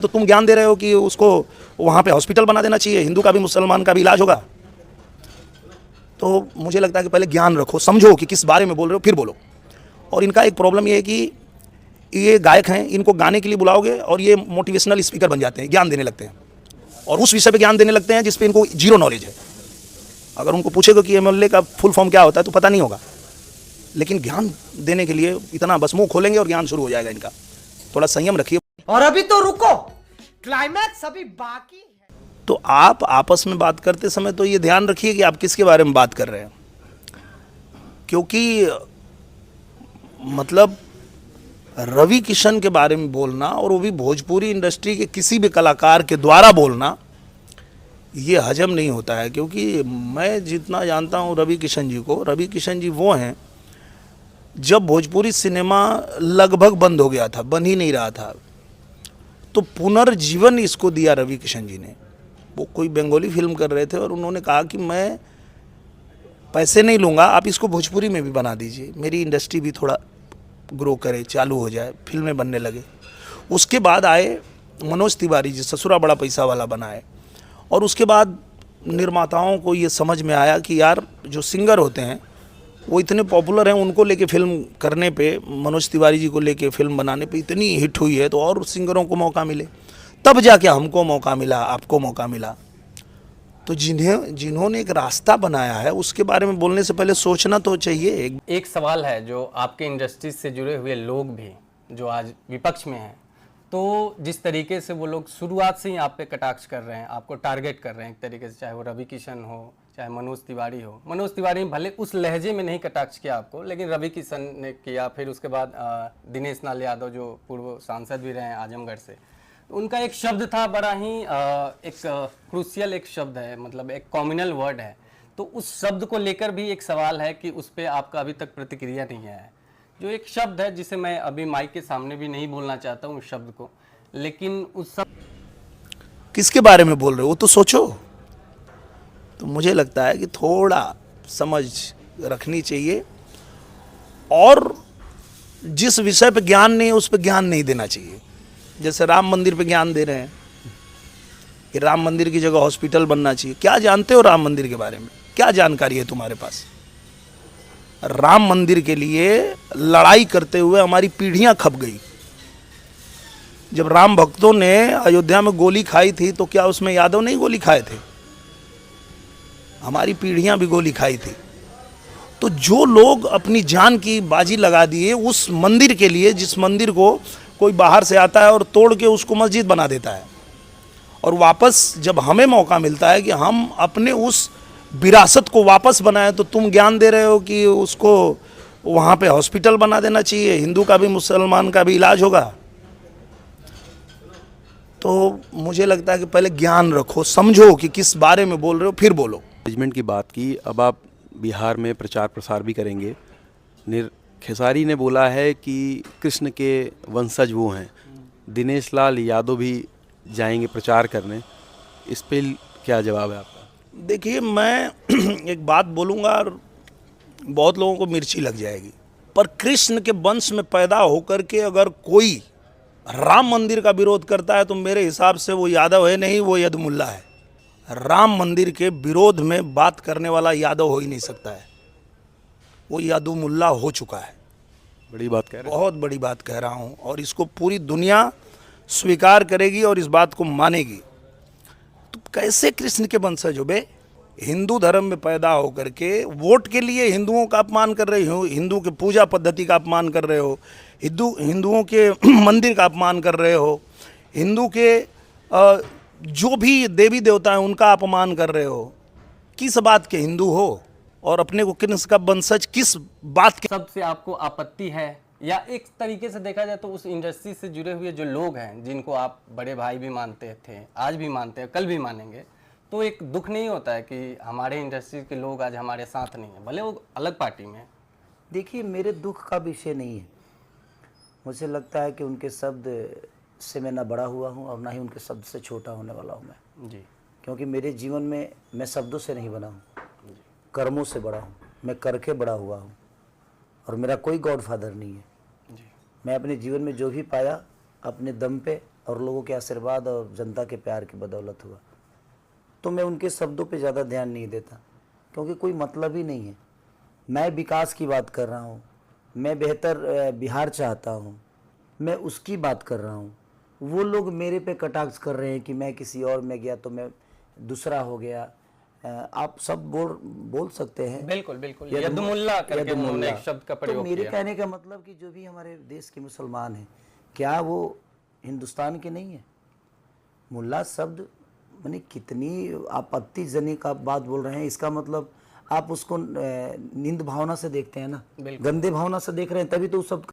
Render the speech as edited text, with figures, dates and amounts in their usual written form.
तो तुम ज्ञान दे रहे हो कि उसको वहाँ पे हॉस्पिटल बना देना चाहिए, हिंदू का भी मुसलमान का भी इलाज होगा। तो मुझे लगता है कि पहले ज्ञान रखो, समझो कि किस बारे में बोल रहे हो, फिर बोलो। और इनका एक प्रॉब्लम ये है कि ये गायक हैं, इनको गाने के लिए बुलाओगे और ये मोटिवेशनल स्पीकर बन जाते हैं, ज्ञान देने लगते हैं और उस विषय पे ज्ञान देने लगते हैं जिस पे इनको जीरो नॉलेज है। अगर उनको पूछेगा कि एमएलए का फुल फॉर्म क्या होता है तो पता नहीं होगा, लेकिन ज्ञान देने के लिए इतना बस मुंह खोलेंगे और ज्ञान शुरू हो जाएगा इनका। थोड़ा संयम रखिए। और अभी तो रुको, क्लाइमैक्स अभी बाकी है। तो आप आपस में बात करते समय तो ये ध्यान रखिए कि आप किसके बारे में बात कर रहे हैं, क्योंकि मतलब रवि किशन के बारे में बोलना और वो भी भोजपुरी इंडस्ट्री के किसी भी कलाकार के द्वारा बोलना, ये हजम नहीं होता है। क्योंकि मैं जितना जानता हूँ रवि किशन जी को, रवि किशन जी वो हैं जब भोजपुरी सिनेमा लगभग बंद हो गया था, बन ही नहीं रहा था, तो पुनर्जीवन इसको दिया रवि किशन जी ने। वो कोई बंगाली फिल्म कर रहे थे और उन्होंने कहा कि मैं पैसे नहीं लूँगा, आप इसको भोजपुरी में भी बना दीजिए, मेरी इंडस्ट्री भी थोड़ा ग्रो करे, चालू हो जाए, फिल्में बनने लगे। उसके बाद आए मनोज तिवारी जी, ससुरा बड़ा पैसा वाला बनाए। और उसके बाद निर्माताओं को ये समझ में आया कि यार जो सिंगर होते हैं वो इतने पॉपुलर हैं, उनको लेके फिल्म करने पे, मनोज तिवारी जी को लेके फिल्म बनाने पे इतनी हिट हुई है तो और सिंगरों को मौका मिले। तब जाके हमको मौका मिला, आपको मौका मिला। तो जिन्होंने एक रास्ता बनाया है उसके बारे में बोलने से पहले सोचना तो चाहिए। एक सवाल है जो आपके इंडस्ट्री से जुड़े हुए लोग भी जो आज विपक्ष में हैं, तो जिस तरीके से वो लोग शुरुआत से ही आप पे कटाक्ष कर रहे हैं, आपको टारगेट कर रहे हैं एक तरीके से, चाहे वो रवि किशन हो, चाहे मनोज तिवारी हो। मनोज तिवारी ने भले उस लहजे में नहीं कटाक्ष किया आपको, लेकिन रवि किशन ने किया। फिर उसके बाद दिनेश लाल यादव जो पूर्व सांसद भी रहे हैं आजमगढ़ से, उनका एक शब्द था बड़ा ही एक क्रूशियल एक शब्द है, मतलब एक कॉम्युनल वर्ड है। तो उस शब्द को लेकर भी एक सवाल है कि उस पर आपका अभी तक प्रतिक्रिया नहीं है। जो एक शब्द है जिसे मैं अभी माइक के सामने भी नहीं बोलना चाहता हूँ उस शब्द को, लेकिन उस शब्द किसके बारे में बोल रहे हो वो तो सोचो। तो मुझे लगता है कि थोड़ा समझ रखनी चाहिए और जिस विषय पे ज्ञान नहीं है उस पे ज्ञान नहीं देना चाहिए। जैसे राम मंदिर पे ज्ञान दे रहे हैं कि राम मंदिर की जगह हॉस्पिटल बनना चाहिए। क्या जानते हो राम मंदिर के बारे में? क्या जानकारी है तुम्हारे पास? राम मंदिर के लिए लड़ाई करते हुए हमारी पीढ़ियां खप गई। जब राम भक्तों ने अयोध्या में गोली खाई थी तो क्या उसमें यादव नहीं गोली खाए थे? हमारी पीढ़ियां भी गोली खाई थी। तो जो लोग अपनी जान की बाजी लगा दिए उस मंदिर के लिए, जिस मंदिर को कोई बाहर से आता है और तोड़ के उसको मस्जिद बना देता है, और वापस जब हमें मौका मिलता है कि हम अपने उस विरासत को वापस बनाएं, तो तुम ज्ञान दे रहे हो कि उसको वहाँ पे हॉस्पिटल बना देना चाहिए, हिंदू का भी मुसलमान का भी इलाज होगा। तो मुझे लगता है कि पहले ज्ञान रखो, समझो कि किस बारे में बोल रहे हो, फिर बोलो। मैनेजमेंट की बात की, अब आप बिहार में प्रचार प्रसार भी करेंगे। खेसारी ने बोला है कि कृष्ण के वंशज वो हैं, दिनेश लाल यादव भी जाएंगे प्रचार करने, इस पे क्या जवाब है आपका? देखिए, मैं एक बात बोलूँगा और बहुत लोगों को मिर्ची लग जाएगी, पर कृष्ण के वंश में पैदा होकर के अगर कोई राम मंदिर का विरोध करता है तो मेरे हिसाब से वो यादव है नहीं, वो यदमुल्ला है। राम मंदिर के विरोध में बात करने वाला यादव हो ही नहीं सकता है, वो यादवमुल्ला हो चुका है। बड़ी बात कह रहे हैं। बहुत बड़ी बात कह रहा हूँ और इसको पूरी दुनिया स्वीकार करेगी और इस बात को मानेगी। तो कैसे कृष्ण के वंशज हो बे? हिंदू धर्म में पैदा होकर के वोट के लिए हिंदुओं का अपमान कर रहे हो, हिंदू के पूजा पद्धति का अपमान कर रहे हो, हिंदुओं के मंदिर का अपमान कर रहे हो, हिंदू के जो भी देवी देवता हैं उनका अपमान कर रहे हो। किस बात के हिंदू हो और अपने को कृष्ण का वंशज किस बात के? सबसे आपको आपत्ति है, या एक तरीके से देखा जाए तो उस इंडस्ट्री से जुड़े हुए जो लोग हैं जिनको आप बड़े भाई भी मानते थे, आज भी मानते हैं, कल भी मानेंगे, तो एक दुख नहीं होता है कि हमारे इंडस्ट्री के लोग आज हमारे साथ नहीं है, भले वो अलग पार्टी में? देखिए, मेरे दुख का विषय नहीं है। मुझे लगता है कि उनके शब्द से मैं ना बड़ा हुआ हूँ और ना ही उनके शब्द से छोटा होने वाला हूँ मैं जी। क्योंकि मेरे जीवन में मैं शब्दों से नहीं बना हूँ, कर्मों से बड़ा हूँ। मैं करके बड़ा हुआ हूँ और मेरा कोई गॉडफादर नहीं है। मैं अपने जीवन में जो भी पाया अपने दम पे और लोगों के आशीर्वाद और जनता के प्यार की बदौलत हुआ। तो मैं उनके शब्दों पे ज़्यादा ध्यान नहीं देता, क्योंकि कोई मतलब ही नहीं है। मैं विकास की बात कर रहा हूँ, मैं बेहतर बिहार चाहता हूँ, मैं उसकी बात कर रहा हूँ। वो लोग मेरे पे कटाक्ष कर रहे हैं कि मैं किसी और में गया तो मैं दूसरा हो गया। आप सब बोल सकते हैं। बिल्कुल बिल्कुल, यदुमुल्ला करके उन्होंने एक शब्द का तो प्रयोग मेरे किया। कहने का मतलब कि जो भी हमारे देश के मुसलमान हैं, क्या वो हिंदुस्तान के नहीं है? मुल्ला शब्द माने कितनी आपत्तिजनक आप बात बोल रहे हैं। इसका मतलब आप उसको निंद भावना से देखते हैं ना, बिल्कुल। गंदे भावना से देख रहे हैं, तभी तो उस शब्द